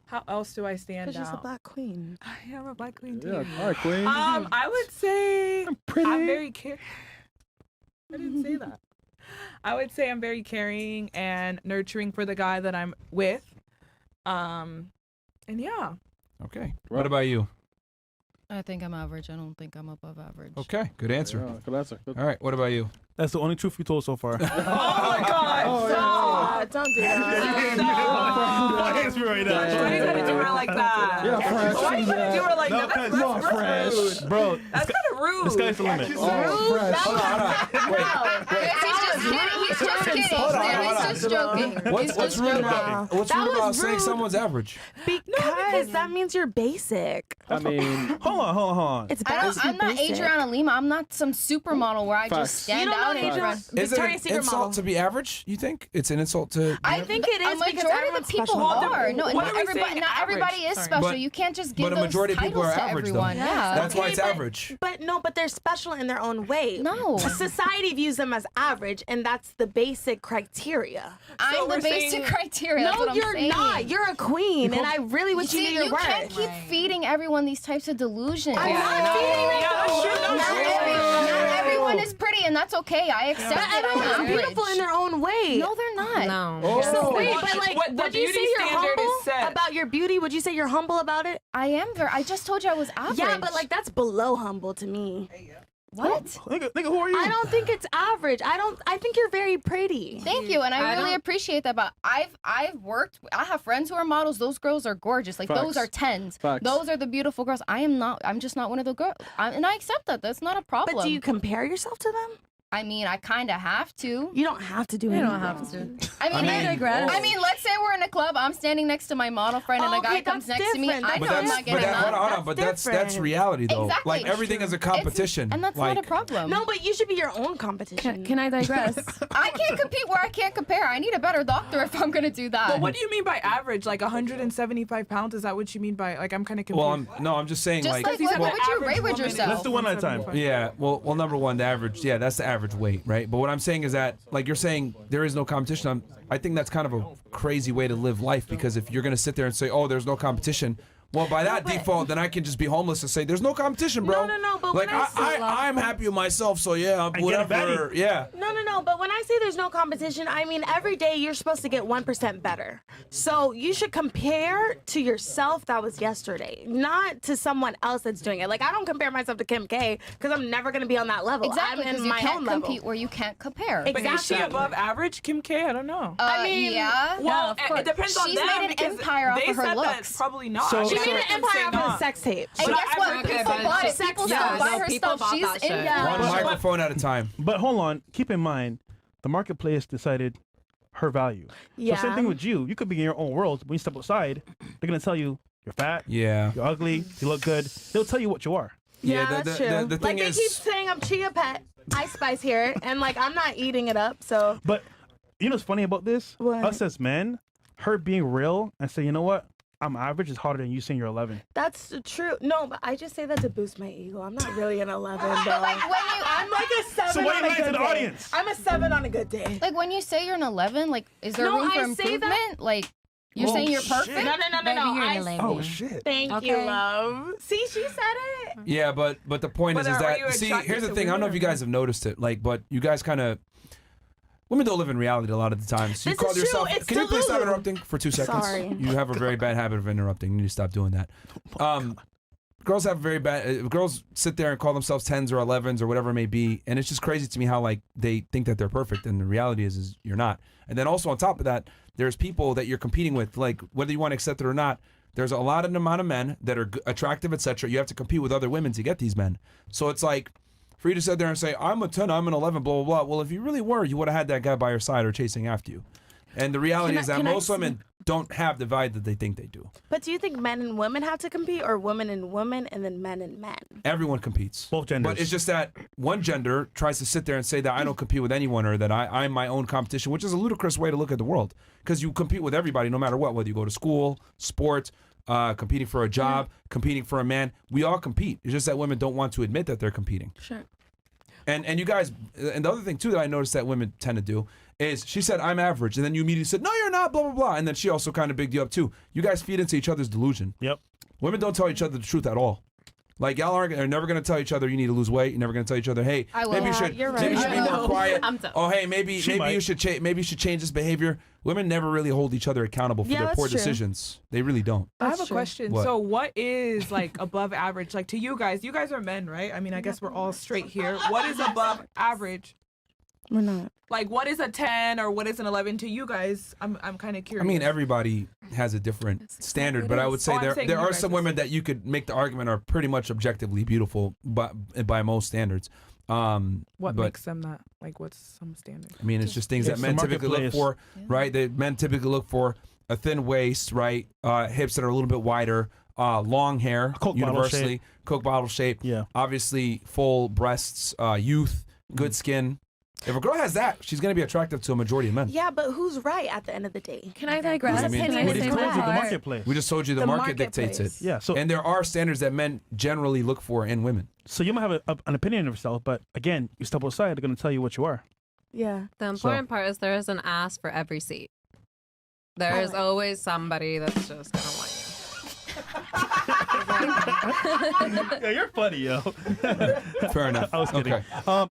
How else do I stand Because out? she's a black queen. I am a black queen too. Yeah, all right, queen. I would say I'm pretty. I'm very caring. I didn't say that. I would say I'm very caring and nurturing for the guy that I'm with. And yeah. Okay. What about you? I think I'm average. I don't think I'm above average. Okay, good answer. Yeah, good answer. All right, what about you? That's the only truth you told so far. Oh my God! Stop! Don't do that. Why is me right now? Why you gotta do her like that? Yeah, fresh. Why you gotta do her like No, that? That's come fresh. rude. Bro, That's kind of rude. the sky's the limit. Oh, fresh. He's just kidding. He's just kidding. He's just joking. What's rude about saying someone's average? Because that means you're basic. I mean, Hold on. It's I'm not Adriana Lima. I'm not some supermodel where I Facts. just stand You don't out know in Adriana- front. Is it an Victoria's Secret insult model. to be average, you think? It's an insult to... I think it is a because majority of everyone's the people special. are. No, What not are we everybody. saying Not everybody average? is Sorry. special. But- You can't just give but a those majority of people titles are to average, though. everyone. Yeah. That's why Okay, it's but- average. But they're special in their own way. No. Society views them as average, and that's the basic criteria. I'm the we're saying- basic criteria. That's No, what I'm you're saying. not. You're a queen, and I really wish you See, knew your you worth. can't keep feeding everyone these types of delusions. I'm not feeding them. Yeah, that's true. Not everyone is pretty, and that's okay. I accept But it. I'm everyone is average. beautiful in their own way. No, they're not. No. So wait, What- but like, what the would you say beauty you're standard is humble set. about your beauty? Would you say you're humble about it? I am very. I just told you I was average. Yeah, but like that's below humble to me. what? Nigga, who are you? I don't think it's average. I think you're very pretty. Thank you, and I really don't- appreciate that. But I've worked. I have friends who are models. Those girls are gorgeous. Like those Facts. are tens. Facts. Those are the beautiful girls. I am not. I'm just not one of the girls. And I accept that. That's not a problem. But do you compare yourself to them? I mean, I kind of have to. You don't have to do You it. don't have to. I mean, I digress. I mean, let's say we're in a club. I'm standing next to my model friend, and a Okay, guy comes that's next to me. different. I But know I'm that's- not getting hold up. on, but that's different. reality, though. Exactly. Like, everything is a competition. And that's like, not a problem. No, but you should be your own competition. Can I digress? I can't compete where I can't compare. I need a better doctor if I'm gonna do that. But what do you mean by average? Like 175 pounds? Is that what you mean by like? I'm kind of confused. Well, I'm just saying, Just like, like He said what the would you average rate with woman is yourself? Let's do one at a time. 175. yeah, well, number one, the average, that's the average weight, right? But what I'm saying is that, like, you're saying there is no competition. I think that's kind of a crazy way to live life, because if you're gonna sit there and say, oh, there's no competition, well, by that default, then I can just be homeless and say, there's no competition, bro. No, but like, when I say I'm happy with myself, so yeah, get a whatever. baddie. Yeah. No, but when I say there's no competition, I mean every day you're supposed to get 1% better. So you should compare to yourself that was yesterday, not to someone else that's doing it. Like, I don't compare myself to Kim K because I'm never going to be on that level. Exactly, I'm because in you my can't own level. compete where you can't compare. But is she Exactly. above average, Kim K? I don't know. I mean, yeah. Well, of course. it depends on She's them made an because empire off they of her said looks. that probably not. So- She Some made an of them empire say off of not. sex tapes. And But guess what? average- People okay, bought it. sex People tapes. still buy No, her people stuff. bought She's that in shit. that. One microphone at a time. But hold on, keep in mind, the marketplace decided her value. Yeah. So same thing with you. You could be in your own world. When you step outside, they're gonna tell you you're fat, Yeah. you're ugly, you look good. They'll tell you what you are. Yeah, the- that's the- true. the thing like, is- they keep saying I'm Chia Pet, Ice Spice here, and like I'm not eating it up, so. But you know what's funny about this? What? Us as men, her being real and say, you know what? I'm average is harder than you saying you're 11. That's true. No, but I just say that to boost my ego. I'm not really an 11, though. Like when you, I'm like a 7 So what on do a you like to good the day. audience? I'm a 7 on a good day. like when you say you're an 11, like is there No, room for I say that- improvement? Like you're Oh, saying you're shit. perfect? No. Baby, you're I- a lady. Oh shit. Thank you, Okay. love. See, she said it. Yeah, but the point But is are that, you see, attracted here's the to thing. I don't know if women you or guys have noticed it, like, but you guys kind of, women don't live in reality a lot of the times. You This call is true. yourself. It's Can you please stop Delulu. interrupting for 2 seconds? Sorry. You have a very bad habit of interrupting. You need to stop doing that. Girls have very bad. Girls sit there and call themselves 10s or 11s or whatever it may be, and it's just crazy to me how like they think that they're perfect, and the reality is you're not. And then also on top of that, there's people that you're competing with, like whether you want to accept it or not. There's a lot of amount of men that are attractive, etc. You have to compete with other women to get these men. So it's like, for you to sit there and say, I'm a 10, I'm an 11, blah, blah, blah. Well, if you really were, you would have had that guy by your side or chasing after you. And the reality is that most women don't have the value that they think they do. But do you think men and women have to compete, or women and women, and then men and men? Everyone competes. Both genders. But it's just that one gender tries to sit there and say that I don't compete with anyone, or that I'm my own competition, which is a ludicrous way to look at the world. Because you compete with everybody no matter what, whether you go to school, sports, competing for a job, competing for a man. We all compete. It's just that women don't want to admit that they're competing. Sure. And you guys, and the other thing too that I noticed that women tend to do is she said, I'm average. And then you immediately said, no, you're not, blah, blah, blah. And then she also kind of bigged you up too. You guys feed into each other's delusion. Yep. Women don't tell each other the truth at all. Like, y'all are never going to tell each other you need to lose weight. You're never going to tell each other, hey, I will. maybe you Yeah, should, you're right. maybe you should be more quiet. I'm done. Oh, hey, maybe you should change this behavior. Women never really hold each other accountable for Yeah, their that's poor true. decisions. They really don't. I have a That's true. question. What? So what is like above average? Like to you guys are men, right? I mean, I guess we're all straight here. What is above average? We're not. Like what is a 10 or what is an 11 to you guys? I'm kind of I curious. mean, everybody has a different standard, but I would say Oh, I'm saying there you are guys some is- women that you could make the argument are pretty much objectively beautiful, by most standards. what but, makes them that? Like what's some standard? I mean, it's just things It's that the men typically look marketplace. for, right? That men typically look for a thin waist, right? Hips that are a little bit wider, long hair, Coke bottle universally, shape. Coke bottle shape. Yeah. Obviously, full breasts, youth, good skin. If a girl has that, she's going to be attractive to a majority of men. Yeah, but who's right at the end of the day? Can I digress? What do you mean? Can I What do you say mean? my The part? marketplace. We just told you the market dictates it. marketplace. Yeah. So And there are standards that men generally look for in women. so you might have an opinion of yourself, but again, you step outside, they're going to tell you what you are. Yeah. The important part is there is an ass for every seat. There is always somebody that's just gonna want you. Yeah, you're funny, yo. Fair enough. I was kidding. Okay.